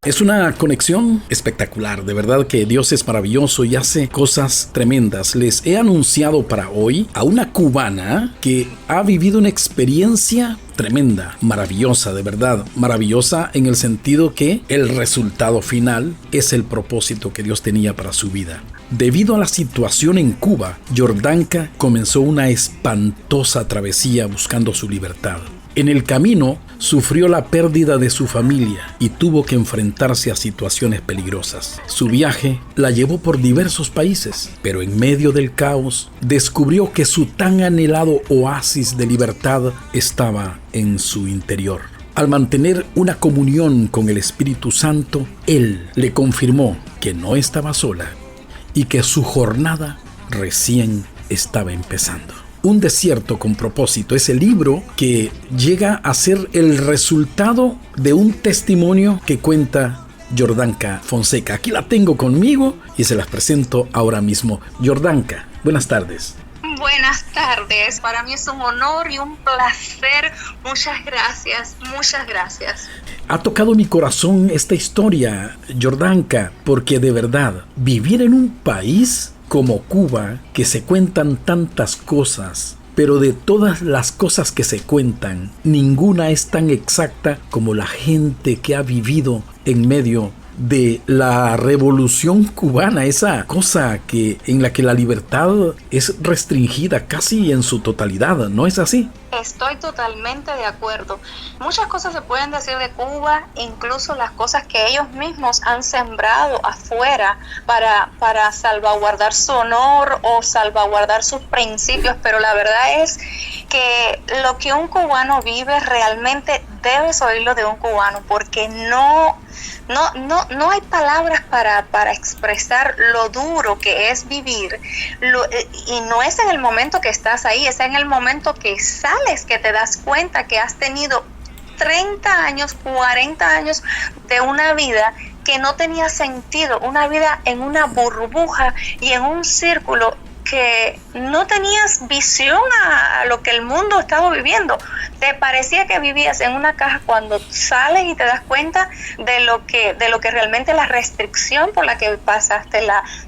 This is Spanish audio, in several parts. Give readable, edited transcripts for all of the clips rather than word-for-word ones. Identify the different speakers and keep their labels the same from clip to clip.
Speaker 1: Es una conexión espectacular, de verdad que Dios es maravilloso y hace cosas tremendas. Les he anunciado para hoy a una cubana que ha vivido una experiencia tremenda, maravillosa, de verdad, maravillosa en el sentido que el resultado final es el propósito que Dios tenía para su vida. Debido a la situación en Cuba, Jordanka comenzó una espantosa travesía buscando su libertad. En el camino sufrió la pérdida de su familia y tuvo que enfrentarse a situaciones peligrosas. Su viaje la llevó por diversos países, pero en medio del caos descubrió que su tan anhelado oasis de libertad estaba en su interior. Al mantener una comunión con el Espíritu Santo, Él le confirmó que no estaba sola y que su jornada recién estaba empezando. Un desierto con propósito es el libro que llega a ser el resultado de un testimonio que cuenta Jordanka Fonseca. Aquí la tengo conmigo y se las presento ahora mismo. Jordanka, buenas tardes.
Speaker 2: Buenas tardes, para mí es un honor y un placer. Muchas gracias, muchas gracias.
Speaker 1: Ha tocado mi corazón esta historia, Jordanka, porque de verdad, vivir en un país como Cuba, que se cuentan tantas cosas, pero de todas las cosas que se cuentan, ninguna es tan exacta como la gente que ha vivido en medio de la revolución cubana, esa cosa en la que la libertad es restringida casi en su totalidad, ¿no es así?
Speaker 2: Estoy totalmente de acuerdo. Muchas cosas se pueden decir de Cuba, incluso las cosas que ellos mismos han sembrado afuera para salvaguardar su honor o salvaguardar sus principios, pero la verdad es que lo que un cubano vive realmente debes oírlo de un cubano, porque no hay palabras para expresar lo duro que es vivir, y no es en el momento que estás ahí, es en el momento que sales que te das cuenta que has tenido 30 años, 40 años de una vida que no tenía sentido, una vida en una burbuja y en un círculo que no tenías visión a lo que el mundo estaba viviendo. Te parecía que vivías en una caja cuando sales y te das cuenta de lo que realmente la restricción por la que pasaste,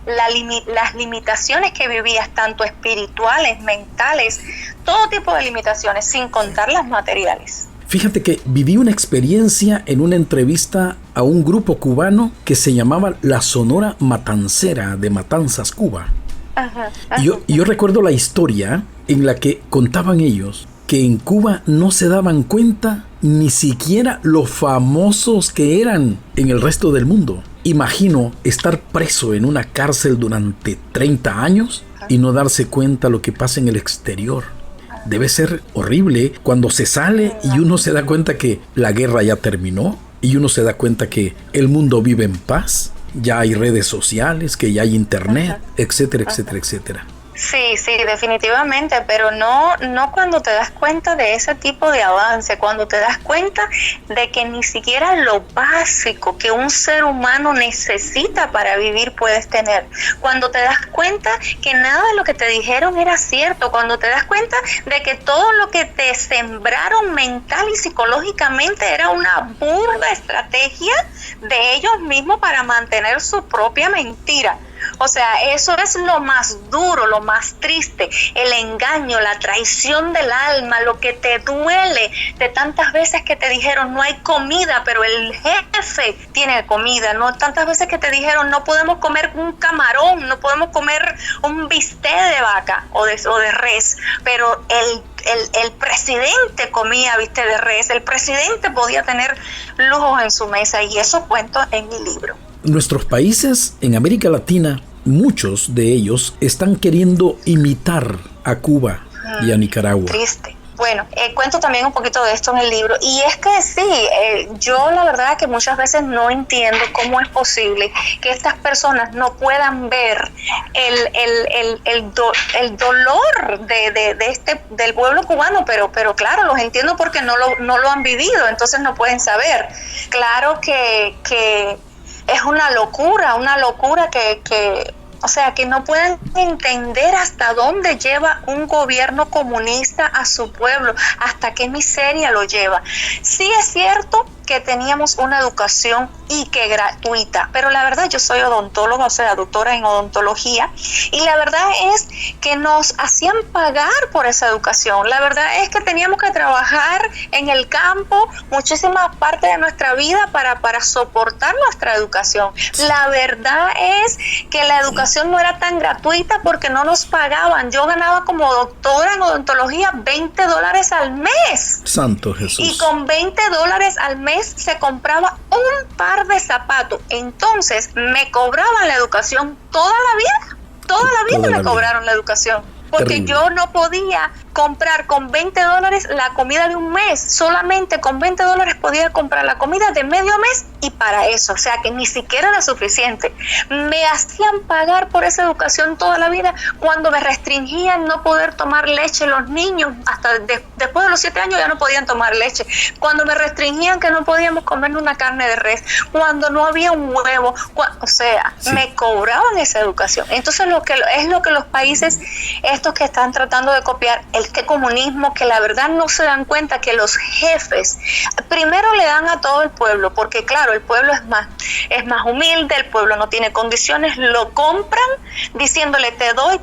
Speaker 2: las limitaciones que vivías, tanto espirituales, mentales, todo tipo de limitaciones, sin contar las materiales.
Speaker 1: Fíjate que viví una experiencia en una entrevista a un grupo cubano que se llamaba La Sonora Matancera de Matanzas, Cuba.
Speaker 2: Ajá.
Speaker 1: Yo recuerdo la historia en la que contaban ellos que en Cuba no se daban cuenta ni siquiera lo famosos que eran en el resto del mundo. Imagino estar preso en una cárcel durante 30 años y no darse cuenta lo que pasa en el exterior. Debe ser horrible cuando se sale y uno se da cuenta que la guerra ya terminó y uno se da cuenta que el mundo vive en paz. Ya hay redes sociales, que ya hay internet, etcétera, etcétera, etcétera.
Speaker 2: Sí, definitivamente, pero no cuando te das cuenta de ese tipo de avance, cuando te das cuenta de que ni siquiera lo básico que un ser humano necesita para vivir puedes tener, cuando te das cuenta que nada de lo que te dijeron era cierto, cuando te das cuenta de que todo lo que te sembraron mental y psicológicamente era una burda estrategia de ellos mismos para mantener su propia mentira. O sea, eso es lo más duro, lo más triste, el engaño, la traición del alma, lo que te duele de tantas veces que te dijeron no hay comida, pero el jefe tiene comida, no tantas veces que te dijeron no podemos comer un camarón, no podemos comer un bistec de vaca o de res, pero el presidente comía bistec de res, el presidente podía tener lujos en su mesa, y eso cuento en mi libro.
Speaker 1: Nuestros países en América Latina, muchos de ellos están queriendo imitar a Cuba y a Nicaragua.
Speaker 2: Triste. Bueno, cuento también un poquito de esto en el libro, y es que sí, yo la verdad que muchas veces no entiendo cómo es posible que estas personas no puedan ver el dolor del pueblo cubano, pero claro, los entiendo porque no lo han vivido, entonces no pueden saber. Claro que es una locura que o sea, que no pueden entender hasta dónde lleva un gobierno comunista a su pueblo, hasta qué miseria lo lleva. Sí es cierto que teníamos una educación y que gratuita, pero la verdad yo soy odontóloga, o sea, doctora en odontología, y la verdad es que nos hacían pagar por esa educación. La verdad es que teníamos que trabajar en el campo muchísimas partes de nuestra vida para soportar nuestra educación. La verdad es que la educación no era tan gratuita porque no nos pagaban. Yo ganaba como doctora en odontología $20 al mes.
Speaker 1: Santo Jesús.
Speaker 2: Y con $20 al mes se compraba un par de zapatos. Entonces me cobraban la educación toda la vida. Toda la vida me cobraron la educación. Porque terrible. Yo no podía comprar con $20 la comida de un mes. Solamente con $20 podía comprar la comida de medio mes y para eso. O sea que ni siquiera era suficiente. Me hacían pagar por esa educación toda la vida cuando me restringían no poder tomar leche los niños. Hasta después de los 7 años ya no podían tomar leche. Cuando me restringían que no podíamos comer una carne de res. Cuando no había un huevo. O sea, sí. Me cobraban esa educación. Entonces lo que los países estos que están tratando de copiar este comunismo, que la verdad no se dan cuenta que los jefes primero le dan a todo el pueblo, porque claro, el pueblo es más humilde, el pueblo no tiene condiciones, lo compran diciéndole te doy,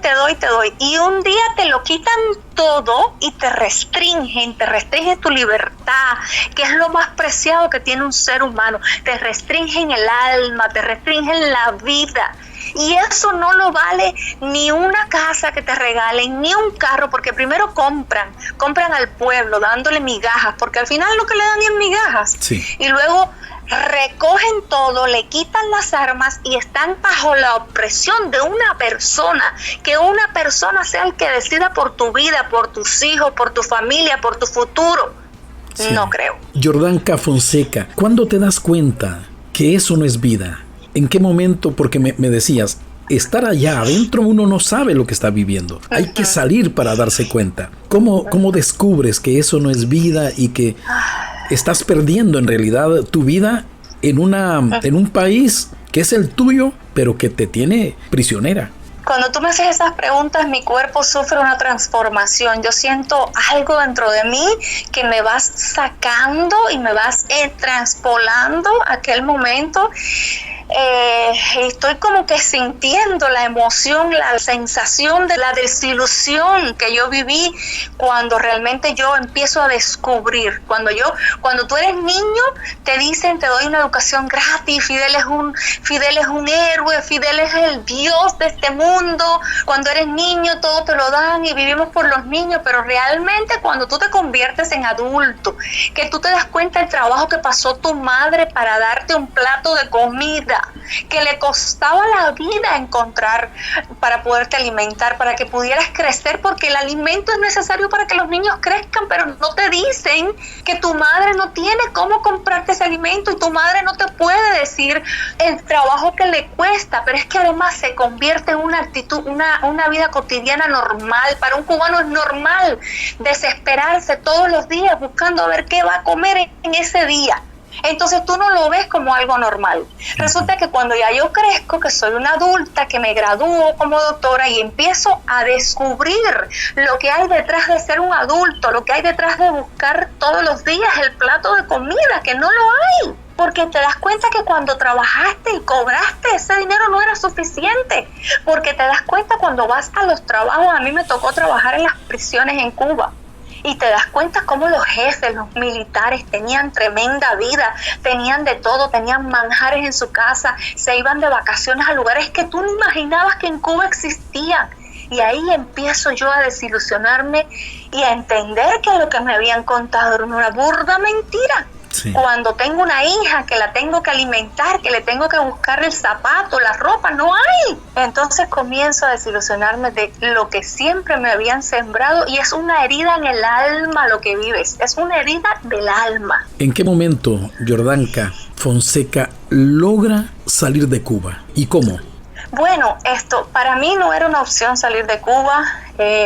Speaker 2: y un día te lo quitan todo y te restringen tu libertad, que es lo más preciado que tiene un ser humano. Te restringen el alma, te restringen la vida. Y eso no lo vale ni una casa que te regalen, ni un carro, porque primero compran al pueblo dándole migajas, porque al final lo que le dan es migajas.
Speaker 1: Sí.
Speaker 2: Y luego recogen todo, le quitan las armas y están bajo la opresión de una persona, que una persona sea el que decida por tu vida, por tus hijos, por tu familia, por tu futuro. Sí. No creo.
Speaker 1: Jordanka Fonseca, ¿cuándo te das cuenta que eso no es vida? ¿En qué momento? Porque me decías, estar allá adentro uno no sabe lo que está viviendo. Uh-huh. Hay que salir para darse cuenta. ¿Cómo descubres que eso no es vida y que estás perdiendo en realidad tu vida en un país que es el tuyo, pero que te tiene prisionera?
Speaker 2: Cuando tú me haces esas preguntas, mi cuerpo sufre una transformación. Yo siento algo dentro de mí que me vas sacando y me vas transpolando a aquel momento. Estoy como que sintiendo la emoción, la sensación de la desilusión que yo viví cuando realmente yo empiezo a descubrir. Cuando tú eres niño, te dicen, te doy una educación gratis, Fidel es un héroe, Fidel es el Dios de este mundo. Cuando eres niño, todo te lo dan y vivimos por los niños, pero realmente cuando tú te conviertes en adulto, que tú te das cuenta del trabajo que pasó tu madre para darte un plato de comida, que le costaba la vida encontrar para poderte alimentar, para que pudieras crecer, porque el alimento es necesario para que los niños crezcan, pero no te dicen que tu madre no tiene cómo comprarte ese alimento y tu madre no te puede decir el trabajo que le cuesta, pero es que además se convierte en una actitud, una vida cotidiana normal. Para un cubano es normal desesperarse todos los días buscando a ver qué va a comer en ese día. Entonces tú no lo ves como algo normal. Resulta que cuando ya yo crezco, que soy una adulta, que me gradúo como doctora y empiezo a descubrir lo que hay detrás de ser un adulto, lo que hay detrás de buscar todos los días el plato de comida, que no lo hay. Porque te das cuenta que cuando trabajaste y cobraste, ese dinero no era suficiente. Porque te das cuenta cuando vas a los trabajos. A mí me tocó trabajar en las prisiones en Cuba. Y te das cuenta cómo los jefes, los militares tenían tremenda vida, tenían de todo, tenían manjares en su casa, se iban de vacaciones a lugares que tú no imaginabas que en Cuba existían. Y ahí empiezo yo a desilusionarme y a entender que lo que me habían contado era una burda mentira. Sí. Cuando tengo una hija que la tengo que alimentar, que le tengo que buscar el zapato, la ropa, no hay. Entonces comienzo a desilusionarme de lo que siempre me habían sembrado y es una herida en el alma lo que vives, es una herida del alma.
Speaker 1: ¿En qué momento Jordanka Fonseca logra salir de Cuba y cómo?
Speaker 2: Bueno, para mí no era una opción salir de Cuba.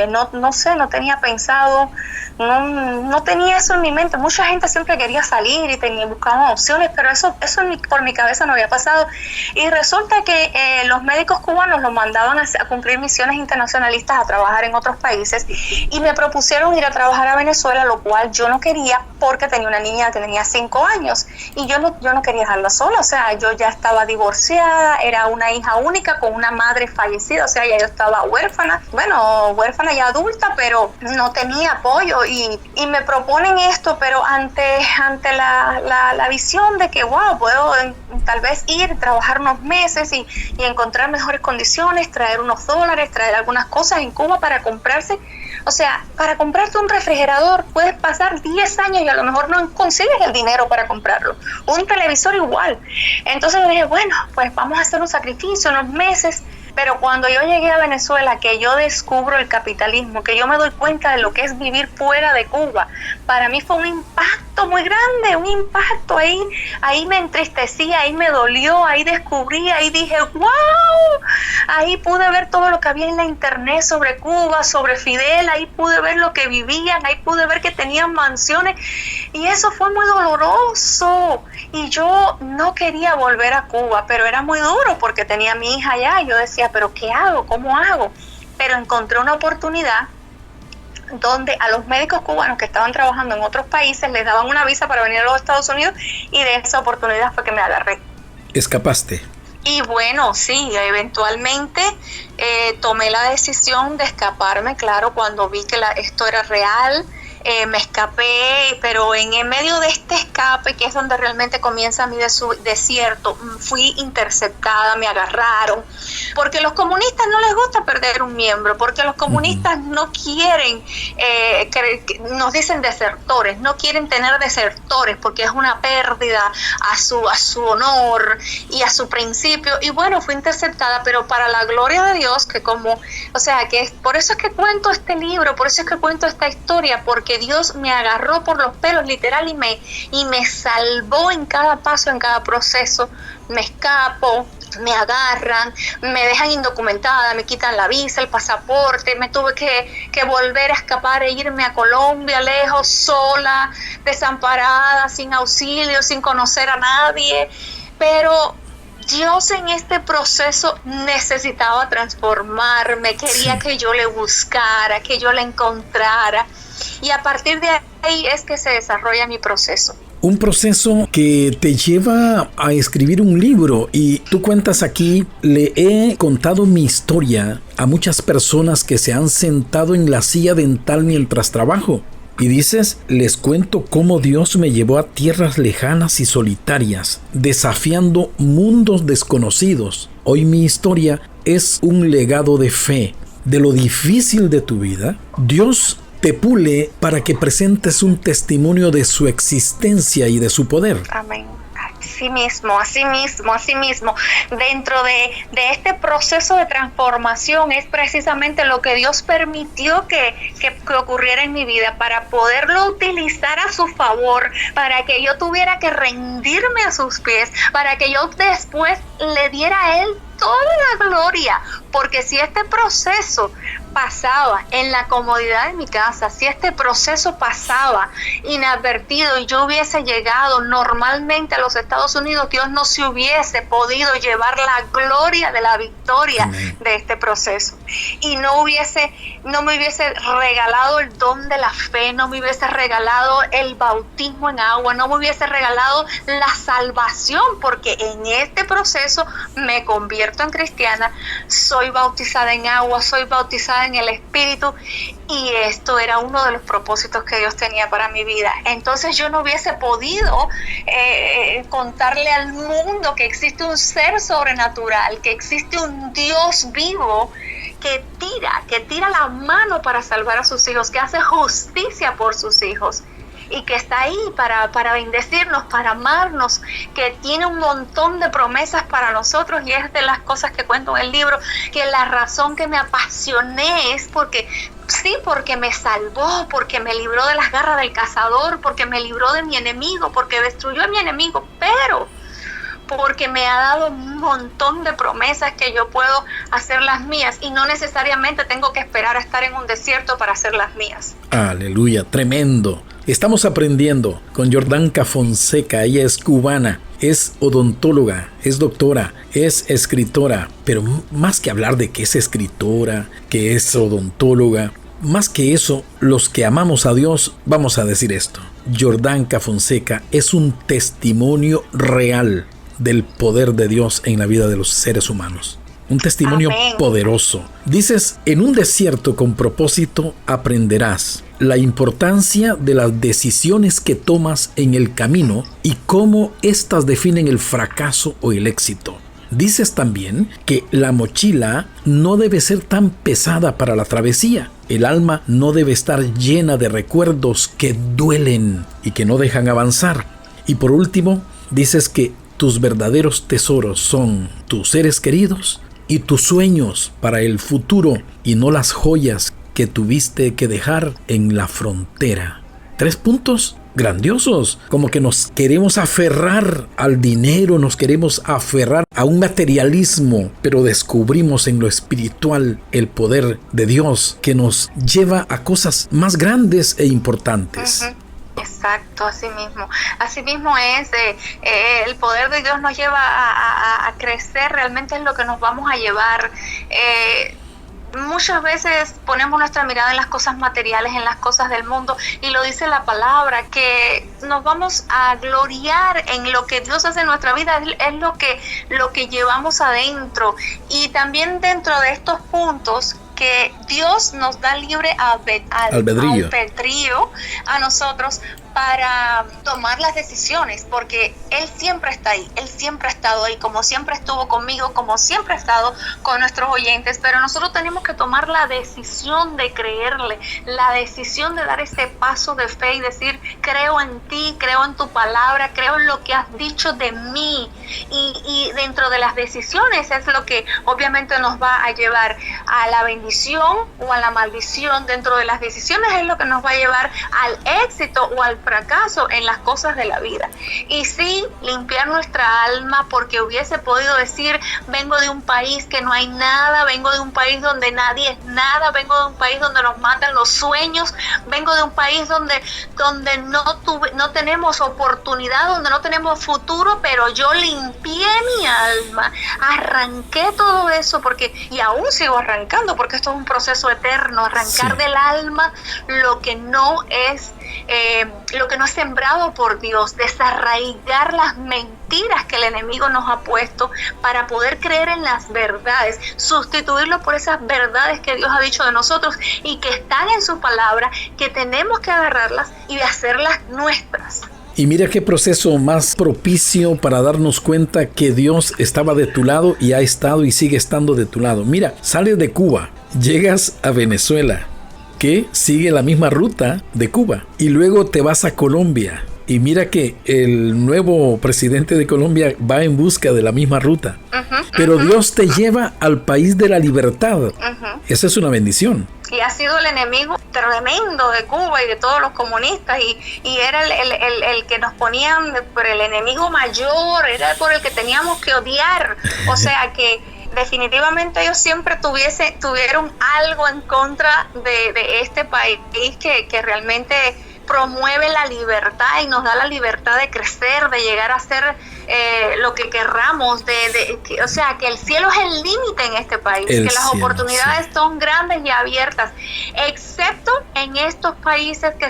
Speaker 2: no sé, no tenía pensado, no tenía eso en mi mente. Mucha gente siempre quería salir y buscaban opciones, pero eso por mi cabeza no había pasado. Y resulta que los médicos cubanos los mandaban a cumplir misiones internacionalistas, a trabajar en otros países, y me propusieron ir a trabajar a Venezuela, lo cual yo no quería porque tenía una niña que tenía 5 años y yo no quería dejarla sola. O sea, yo ya estaba divorciada, era una hija única con una madre fallecida, o sea, ya yo estaba huérfana ya adulta, pero no tenía apoyo y me proponen esto, pero ante la visión de que puedo tal vez ir, trabajar unos meses y encontrar mejores condiciones, traer unos dólares, traer algunas cosas en Cuba para comprarse. O sea, para comprarte un refrigerador puedes pasar 10 años y a lo mejor no consigues el dinero para comprarlo. Un televisor igual. Entonces yo dije, bueno, pues vamos a hacer un sacrificio, unos meses. Pero cuando yo llegué a Venezuela, que yo descubro el capitalismo, que yo me doy cuenta de lo que es vivir fuera de Cuba, para mí fue un impacto muy grande, un impacto. Ahí me entristecí, ahí me dolió, ahí descubrí, ahí dije, ¡wow! Ahí pude ver todo lo que había en la internet sobre Cuba, sobre Fidel, ahí pude ver lo que vivían, ahí pude ver que tenían mansiones, y eso fue muy doloroso. Y yo no quería volver a Cuba, pero era muy duro porque tenía a mi hija allá, y yo decía, ¿pero qué hago? ¿Cómo hago? Pero encontré una oportunidad donde a los médicos cubanos que estaban trabajando en otros países les daban una visa para venir a los Estados Unidos, y de esa oportunidad fue que me agarré.
Speaker 1: ¿Escapaste?
Speaker 2: Y bueno, sí, eventualmente tomé la decisión de escaparme, claro, cuando vi que esto era real. Me escapé, pero en el medio de este escape, que es donde realmente comienza mi desierto, fui interceptada, me agarraron, porque a los comunistas no les gusta perder un miembro, porque los comunistas no quieren, nos dicen desertores, no quieren tener desertores, porque es una pérdida a su honor y a su principio. Y bueno, fui interceptada, pero para la gloria de Dios, que por eso es que cuento este libro, por eso es que cuento esta historia, porque Dios me agarró por los pelos literal y me salvó en cada paso, en cada proceso. Me escapo, me agarran, me dejan indocumentada, me quitan la visa, el pasaporte, me tuve que volver a escapar e irme a Colombia lejos, sola, desamparada, sin auxilio, sin conocer a nadie. Pero Dios en este proceso necesitaba transformarme, quería que yo le buscara, que yo le encontrara. Y a partir de ahí es que se desarrolla mi proceso.
Speaker 1: Un proceso que te lleva a escribir un libro, y tú cuentas aquí: le he contado mi historia a muchas personas que se han sentado en la silla dental mientras trabajo. Y dices, les cuento cómo Dios me llevó a tierras lejanas y solitarias, desafiando mundos desconocidos. Hoy mi historia es un legado de fe. De lo difícil de tu vida, Dios te pule para que presentes un testimonio de su existencia y de su poder.
Speaker 2: Amén. Así mismo. Dentro de este proceso de transformación es precisamente lo que Dios permitió que ocurriera en mi vida, para poderlo utilizar a su favor, para que yo tuviera que rendirme a sus pies, para que yo después le diera a Él toda la gloria. Porque si este proceso pasaba en la comodidad de mi casa, si este proceso pasaba inadvertido y yo hubiese llegado normalmente a los Estados Unidos, Dios no se hubiese podido llevar la gloria de la victoria de este proceso. Y no me hubiese regalado el don de la fe, no me hubiese regalado el bautismo en agua, no me hubiese regalado la salvación, porque en este proceso me convierto en cristiana, soy bautizada en agua, soy bautizada en el Espíritu, y esto era uno de los propósitos que Dios tenía para mi vida. Entonces yo no hubiese podido contarle al mundo que existe un ser sobrenatural, que existe un Dios vivo que tira la mano para salvar a sus hijos, que hace justicia por sus hijos, y que está ahí para bendecirnos, para amarnos, que tiene un montón de promesas para nosotros. Y es de las cosas que cuento en el libro, que la razón que me apasioné es porque me salvó, porque me libró de las garras del cazador, porque me libró de mi enemigo, porque destruyó a mi enemigo, pero porque me ha dado un montón de promesas que yo puedo hacer las mías y no necesariamente tengo que esperar a estar en un desierto para hacer las mías.
Speaker 1: Aleluya, tremendo. Estamos aprendiendo con Jordanka Fonseca. Ella es cubana, es odontóloga, es doctora, es escritora, pero más que hablar de que es escritora, que es odontóloga, más que eso, los que amamos a Dios, vamos a decir esto. Jordanka Fonseca es un testimonio real del poder de Dios en la vida de los seres humanos. Un testimonio
Speaker 2: Amén.
Speaker 1: Poderoso. Dices, en un desierto con propósito aprenderás la importancia de las decisiones que tomas en el camino y cómo éstas definen el fracaso o el éxito. Dices también que la mochila no debe ser tan pesada para la travesía. El alma no debe estar llena de recuerdos que duelen y que no dejan avanzar. Y por último, dices que tus verdaderos tesoros son tus seres queridos y tus sueños para el futuro y no las joyas que tuviste que dejar en la frontera. 3 puntos grandiosos, como que nos queremos aferrar al dinero, nos queremos aferrar a un materialismo, pero descubrimos en lo espiritual el poder de Dios que nos lleva a cosas más grandes e importantes.
Speaker 2: Exacto, así mismo es, el poder de Dios nos lleva a crecer, realmente es lo que nos vamos a llevar. Muchas veces ponemos nuestra mirada en las cosas materiales, en las cosas del mundo, y lo dice la palabra, que nos vamos a gloriar en lo que Dios hace en nuestra vida, es lo que llevamos adentro. Y también dentro de estos puntos, que Dios nos da libre albedrío a nosotros para tomar las decisiones, porque Él siempre está ahí, Él siempre ha estado ahí, como siempre estuvo conmigo, como siempre ha estado con nuestros oyentes, pero nosotros tenemos que tomar la decisión de creerle, la decisión de dar ese paso de fe y decir, creo en ti, creo en tu palabra, creo en lo que has dicho de mí, y dentro de las decisiones es lo que obviamente nos va a llevar a la bendición o a la maldición. Dentro de las decisiones es lo que nos va a llevar al éxito o al fracaso en las cosas de la vida. Y sí, limpiar nuestra alma, porque hubiese podido decir, vengo de un país que no hay nada, vengo de un país donde nadie es nada, vengo de un país donde nos matan los sueños, vengo de un país donde no tenemos oportunidad, donde no tenemos futuro, pero yo limpié mi alma, arranqué todo eso, y aún sigo arrancando, porque esto es un proceso eterno, arrancar del alma lo que no es sembrado por Dios, desarraigar las mentiras que el enemigo nos ha puesto para poder creer en las verdades, sustituirlo por esas verdades que Dios ha dicho de nosotros y que están en su palabra, que tenemos que agarrarlas y hacerlas nuestras.
Speaker 1: Y mira qué proceso más propicio para darnos cuenta que Dios estaba de tu lado y ha estado y sigue estando de tu lado. Mira, sales de Cuba, llegas a Venezuela, que sigue la misma ruta de Cuba, y luego te vas a Colombia. Y mira que el nuevo presidente de Colombia va en busca de la misma ruta. Pero Dios te lleva al país de la libertad. Esa es una bendición.
Speaker 2: Y ha sido el enemigo tremendo de Cuba y de todos los comunistas, y era el que nos ponían por el enemigo mayor, era por el que teníamos que odiar. O sea que definitivamente ellos siempre tuvieron algo en contra de este país que realmente promueve la libertad y nos da la libertad de crecer, de llegar a ser lo que querramos, o sea, que el cielo es el límite en este país, que las oportunidades son grandes y abiertas, excepto en estos países que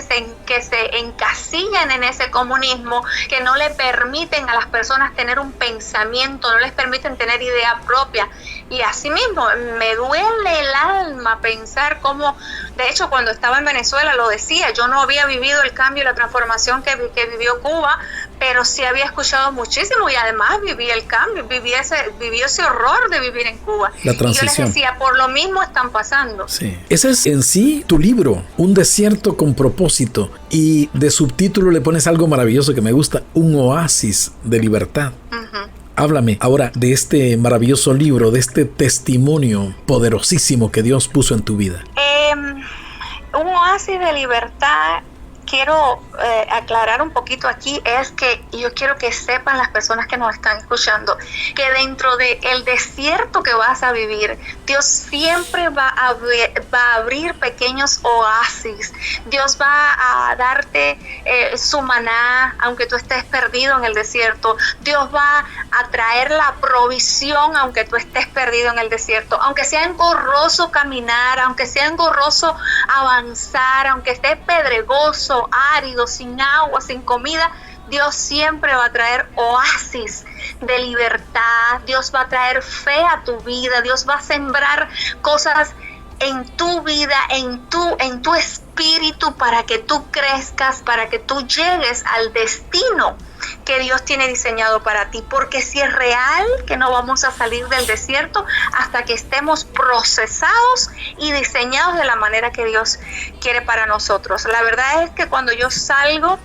Speaker 2: se encasillan en ese comunismo, que no le permiten a las personas tener un pensamiento, no les permiten tener idea propia. Y así mismo me duele el alma pensar cómo, de hecho, cuando estaba en Venezuela lo decía, yo no había vivido el cambio y la transformación que vivió Cuba, pero sí había escuchado muchísimo y además viví el cambio, viví ese horror de vivir en Cuba.
Speaker 1: La transición.
Speaker 2: Y yo les decía, por lo mismo están pasando.
Speaker 1: Sí. Ese es en sí tu libro, Un desierto con propósito, y de subtítulo le pones algo maravilloso que me gusta, un oasis de libertad. Háblame ahora de este maravilloso libro, de este testimonio poderosísimo que Dios puso en tu vida.
Speaker 2: Un oasis de libertad quiero aclarar un poquito aquí es que yo quiero que sepan las personas que nos están escuchando que dentro del desierto que vas a vivir, Dios siempre va a abrir pequeños oasis. Dios va a darte su maná, aunque tú estés perdido en el desierto. Dios va a traer la provisión, aunque tú estés perdido en el desierto. Aunque sea engorroso caminar, aunque sea engorroso avanzar, aunque esté pedregoso, árido, sin agua, sin comida, Dios siempre va a traer oasis de libertad. Dios va a traer fe a tu vida. Dios va a sembrar cosas en tu vida, en tu espíritu, para que tú crezcas, para que tú llegues al destino que Dios tiene diseñado para ti, porque si es real que no vamos a salir del desierto hasta que estemos procesados y diseñados de la manera que Dios quiere para nosotros. La verdad es que cuando yo salgo,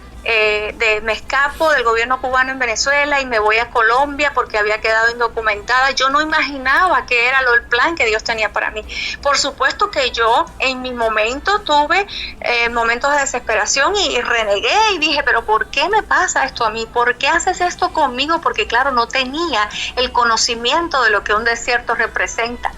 Speaker 2: me escapo del gobierno cubano en Venezuela y me voy a Colombia porque había quedado indocumentada, yo no imaginaba que era el plan que Dios tenía para mí. Por supuesto que yo en mi momento tuve momentos de desesperación y renegué y dije, pero ¿por qué me pasa esto a mí? ¿Por qué haces esto conmigo? Porque claro, no tenía el conocimiento de lo que un desierto representa.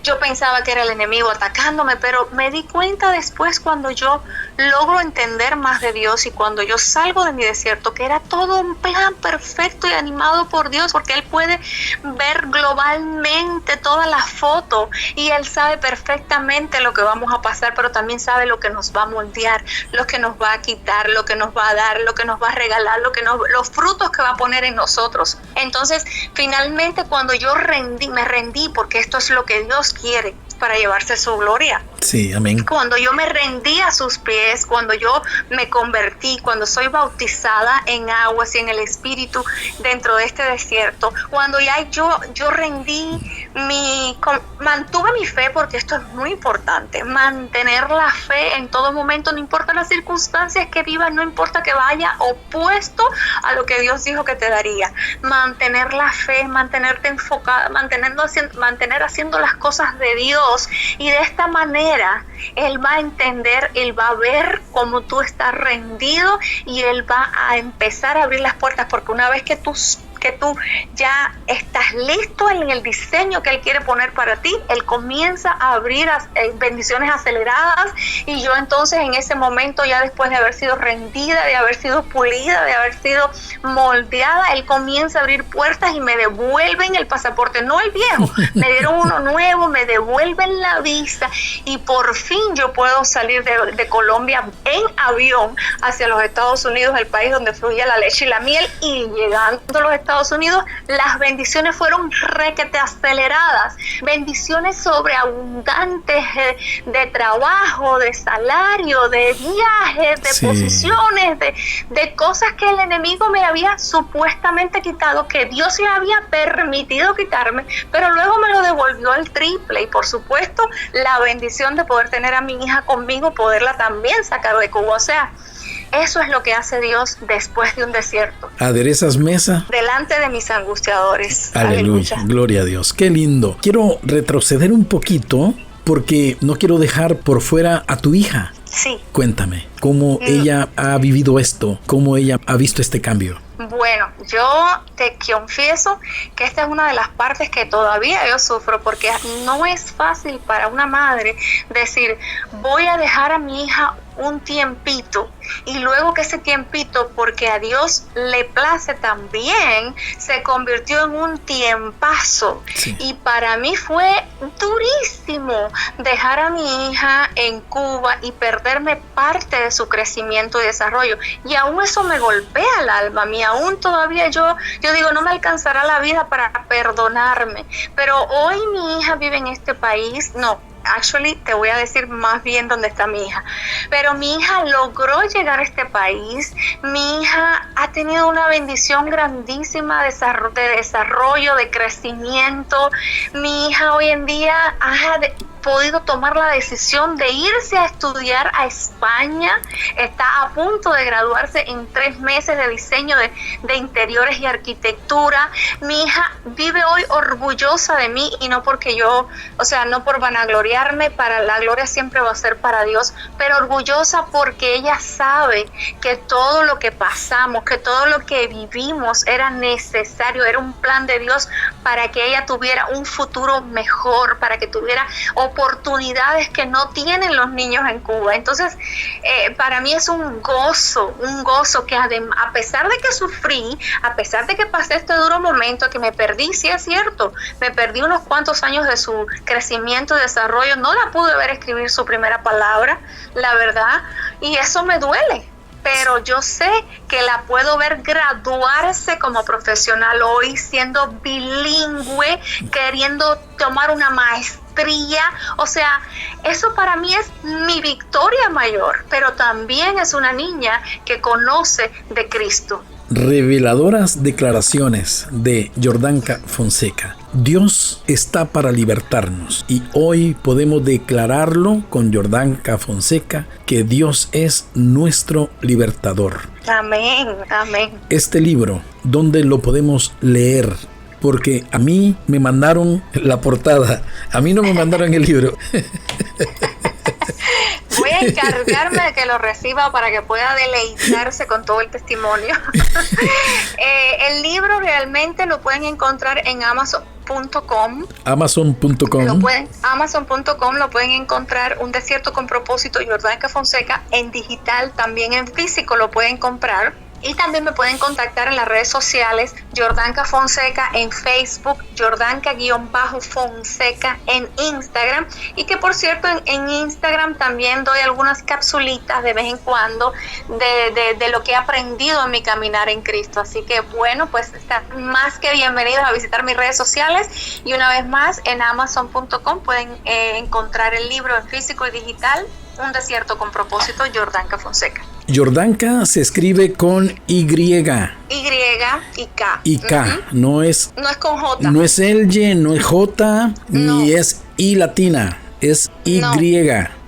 Speaker 2: Yo pensaba que era el enemigo atacándome, pero me di cuenta después, cuando yo logro entender más de Dios y cuando yo salgo de mi desierto, que era todo un plan perfecto y animado por Dios, porque Él puede ver globalmente toda la foto y Él sabe perfectamente lo que vamos a pasar, pero también sabe lo que nos va a moldear, lo que nos va a quitar, lo que nos va a dar, lo que nos va a regalar, los frutos que va a poner en nosotros. Entonces, finalmente, cuando yo me rendí, porque esto es lo que Dios quiere para llevarse su gloria.
Speaker 1: Sí, amén.
Speaker 2: Cuando yo me rendí a sus pies, cuando yo me convertí, cuando soy bautizada en aguas y en el Espíritu dentro de este desierto, cuando ya yo mantuve mi fe, porque esto es muy importante, mantener la fe en todo momento, no importa las circunstancias que vivas, no importa que vaya opuesto a lo que Dios dijo que te daría. Mantener la fe, mantenerte enfocada, mantener haciendo las cosas de Dios, y de esta manera Él va a entender, Él va a ver cómo tú estás rendido y Él va a empezar a abrir las puertas, porque una vez que tú ya estás listo en el diseño que Él quiere poner para ti, Él comienza a abrir bendiciones aceleradas, y yo entonces en ese momento, ya después de haber sido rendida, de haber sido pulida, de haber sido moldeada, Él comienza a abrir puertas y me devuelven el pasaporte, no el viejo, me dieron uno nuevo, me devuelven la visa y por fin yo puedo salir de Colombia en avión hacia los Estados Unidos, el país donde fluye la leche y la miel, y llegando a los Estados Unidos, las bendiciones fueron requete aceleradas, bendiciones sobreabundantes de trabajo, de salario, de viajes, de posiciones, de cosas que el enemigo me había supuestamente quitado, que Dios le había permitido quitarme, pero luego me lo devolvió al triple. Y por supuesto, la bendición de poder tener a mi hija conmigo, poderla también sacar de Cuba. O sea, eso es lo que hace Dios después de un desierto.
Speaker 1: ¿Aderezas mesa?
Speaker 2: Delante de mis angustiadores.
Speaker 1: Aleluya. Gloria a Dios. Qué lindo. Quiero retroceder un poquito porque no quiero dejar por fuera a tu hija.
Speaker 2: Sí.
Speaker 1: Cuéntame, ¿cómo ella ha vivido esto? ¿Cómo ella ha visto este cambio?
Speaker 2: Bueno, yo te confieso que esta es una de las partes que todavía yo sufro, porque no es fácil para una madre decir, voy a dejar a mi hija un tiempito, y luego que ese tiempito, porque a Dios le place también, se convirtió en un tiempazo. Sí. Y para mí fue durísimo dejar a mi hija en Cuba y perderme parte de su crecimiento y desarrollo, y aún eso me golpea el alma. Y aún todavía yo digo, no me alcanzará la vida para perdonarme, pero hoy mi hija vive en este país. Actually, te voy a decir más bien dónde está mi hija. Pero mi hija logró llegar a este país. Mi hija ha tenido una bendición grandísima de desarrollo, de crecimiento. Mi hija hoy en día podido tomar la decisión de irse a estudiar a España. Está a punto de graduarse en 3 meses de diseño de interiores y arquitectura. Mi hija vive hoy orgullosa de mí, y no porque yo, no por vanagloriarme, para la gloria siempre va a ser para Dios, pero orgullosa porque ella sabe que todo lo que pasamos, que todo lo que vivimos era necesario, era un plan de Dios para que ella tuviera un futuro mejor, para que tuviera oportunidades que no tienen los niños en Cuba. Entonces, para mí es un gozo que a pesar de que sufrí, a pesar de que pasé este duro momento, que me perdí, sí es cierto, me perdí unos cuantos años de su crecimiento y desarrollo, no la pude ver escribir su primera palabra, la verdad, y eso me duele. Pero yo sé que la puedo ver graduarse como profesional hoy, siendo bilingüe, queriendo tomar una maestría. Eso para mí es mi victoria mayor, pero también es una niña que conoce de Cristo.
Speaker 1: Reveladoras declaraciones de Jordanka Fonseca. Dios está para libertarnos, y hoy podemos declararlo con Jordanka Fonseca, que Dios es nuestro libertador.
Speaker 2: Amén, amén.
Speaker 1: Este libro, ¿dónde lo podemos leer? Porque a mí me mandaron la portada, a mí no me mandaron el libro.
Speaker 2: Voy a encargarme de que lo reciba para que pueda deleitarse con todo el testimonio. El libro realmente lo pueden encontrar en Amazon.com. Amazon.com lo pueden encontrar. Un desierto con propósito, Jordanka Fonseca, en digital, también en físico lo pueden comprar. Y también me pueden contactar en las redes sociales, Jordanka Fonseca en Facebook, Jordanka_Fonseca en Instagram. Y que por cierto, en Instagram también doy algunas capsulitas de vez en cuando de lo que he aprendido en mi caminar en Cristo. Así que bueno, pues están más que bienvenidos a visitar mis redes sociales. Y una vez más, en Amazon.com pueden encontrar el libro en físico y digital, Un desierto con propósito, Jordanka Fonseca.
Speaker 1: Jordanka se escribe con Y.
Speaker 2: Y y K.
Speaker 1: Y K, no es
Speaker 2: con J.
Speaker 1: No es L, no es J,
Speaker 2: No.
Speaker 1: ni es I latina, es Y.
Speaker 2: No.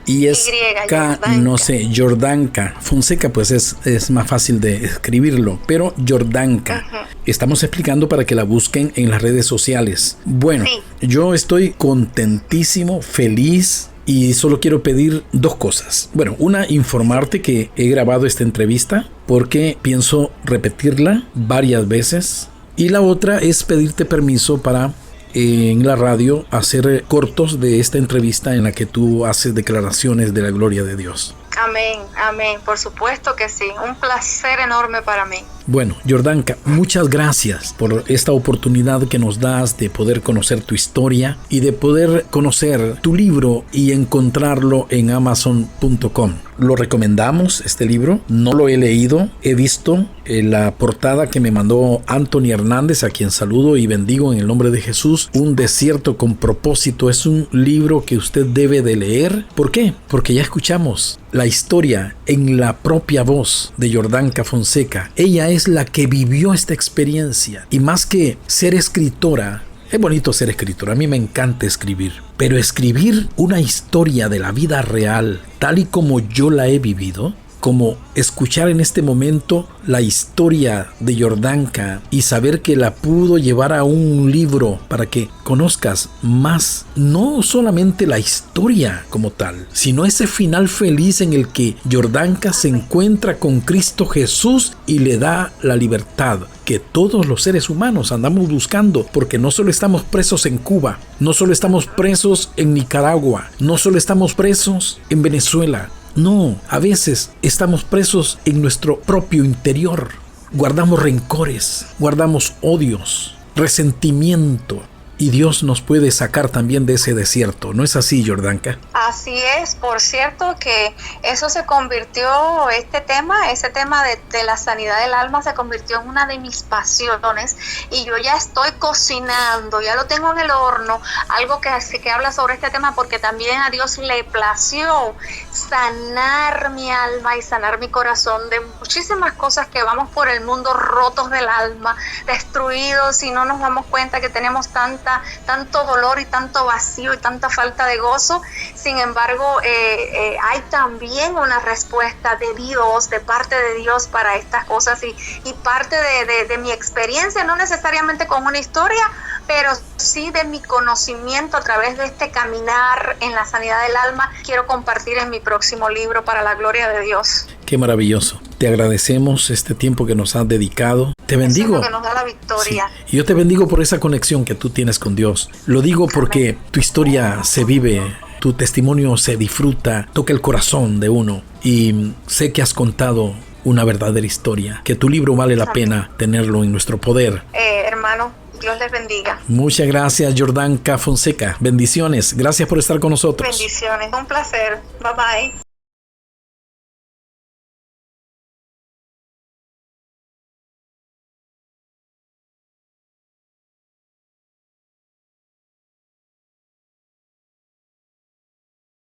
Speaker 1: Y es K,
Speaker 2: Jordanka.
Speaker 1: no sé, Jordanka Fonseca, pues es más fácil de escribirlo, pero Jordanka. Estamos explicando para que la busquen en las redes sociales. Bueno,
Speaker 2: Sí.
Speaker 1: Yo estoy contentísimo, feliz. Y solo quiero pedir 2 cosas. Bueno, una, informarte que he grabado esta entrevista porque pienso repetirla varias veces. Y la otra es pedirte permiso para en la radio hacer cortos de esta entrevista en la que tú haces declaraciones de la gloria de Dios.
Speaker 2: Amén, amén, por supuesto que sí, un placer enorme para mí.
Speaker 1: Bueno, Jordanka, muchas gracias por esta oportunidad que nos das de poder conocer tu historia y de poder conocer tu libro y encontrarlo en Amazon.com. Lo recomendamos, este libro. No lo he leído, he visto la portada que me mandó Anthony Hernández, a quien saludo y bendigo en el nombre de Jesús. Un desierto con propósito es un libro que usted debe de leer. ¿Por qué? Porque ya escuchamos la historia en la propia voz de Jordanka Fonseca. Ella es la que vivió esta experiencia, y más que ser escritora, es bonito ser escritora, a mí me encanta escribir, pero escribir una historia de la vida real tal y como yo la he vivido, como escuchar en este momento la historia de Jordanka y saber que la pudo llevar a un libro para que conozcas más, no solamente la historia como tal, sino ese final feliz en el que Jordanka se encuentra con Cristo Jesús y le da la libertad que todos los seres humanos andamos buscando, porque no solo estamos presos en Cuba, no solo estamos presos en Nicaragua, no solo estamos presos en Venezuela. No, a veces estamos presos en nuestro propio interior. Guardamos rencores, guardamos odios, resentimiento. Y Dios nos puede sacar también de ese desierto. ¿No es así, Jordanka?
Speaker 2: Así es. Por cierto que eso se convirtió, ese tema de la sanidad del alma se convirtió en una de mis pasiones, y yo ya estoy cocinando, ya lo tengo en el horno, algo que habla sobre este tema, porque también a Dios le plació sanar mi alma y sanar mi corazón de muchísimas cosas que vamos por el mundo rotos del alma, destruidos, y no nos damos cuenta que tenemos tanto tanto dolor y tanto vacío y tanta falta de gozo. Sin embargo, hay también una respuesta de Dios, de parte de Dios para estas cosas, y parte de mi experiencia, no necesariamente con una historia, pero sí de mi conocimiento a través de este caminar en la sanidad del alma, quiero compartir en mi próximo libro para la gloria de Dios.
Speaker 1: Qué maravilloso. Te agradecemos este tiempo que nos has dedicado. Te bendigo.
Speaker 2: Eso es lo que nos da la victoria.
Speaker 1: Sí. Y yo te bendigo por esa conexión que tú tienes con Dios. Lo digo porque tu historia se vive, tu testimonio se disfruta, toca el corazón de uno. Y sé que has contado una verdadera historia, que tu libro vale la pena tenerlo en nuestro poder.
Speaker 2: Hermano, Dios les bendiga.
Speaker 1: Muchas gracias, Jordanka Fonseca. Bendiciones. Gracias por estar con nosotros.
Speaker 2: Bendiciones. Un placer. Bye bye.